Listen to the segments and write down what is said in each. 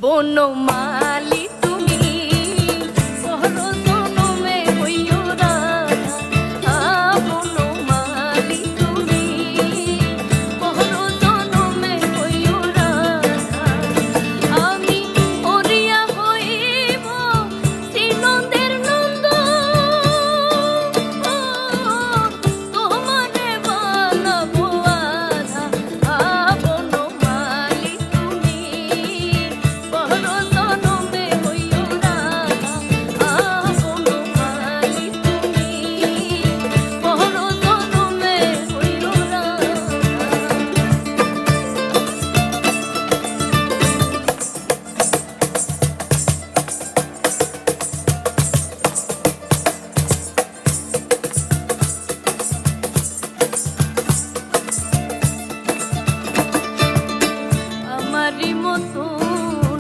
বনমালী তুমি পর জনমে হইও রাধা, বনমালী তুমি পর জনমে হইও রাধা। আমি হরিয়া হইব শ্রীনন্দের নন্দ, তোমারে বানাবো আধা, বনমালী তুমি পর জনমে হইও রাধা, বনমালী তুমি পর জনমে হইও রাধা। আমারি মতন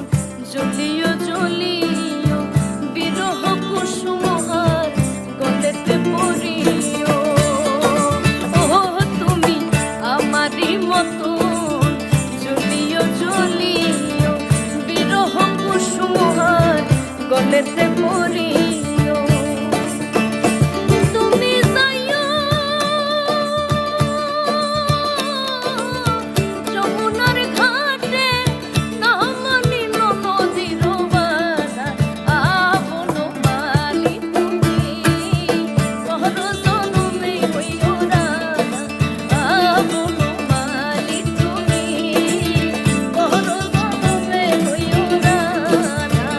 জ্বলিও জ্বলিও বিরহ কুসুমহার গলেতে পড়িও। ও তুমি আমারি মতন জ্বলিও জ্বলিও বিরহ কুসুমহার গলেতে পড়িও। তুমি যাইও যমুনার ঘাটে, না মানিল নদীর বাধা, বনমালী তুমি পর জনমে হইও রাধা, বনমালী তুমি পর জনমে হইও রাধা।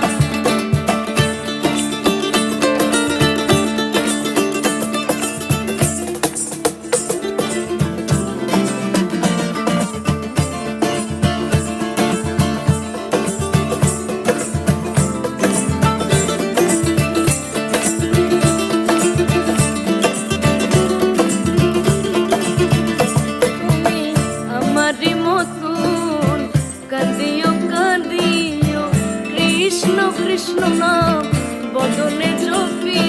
তুমি আমারি মতন কাঁদিও কাঁদিও কৃষ্ণ কৃষ্ণ নাম বদনে জপি।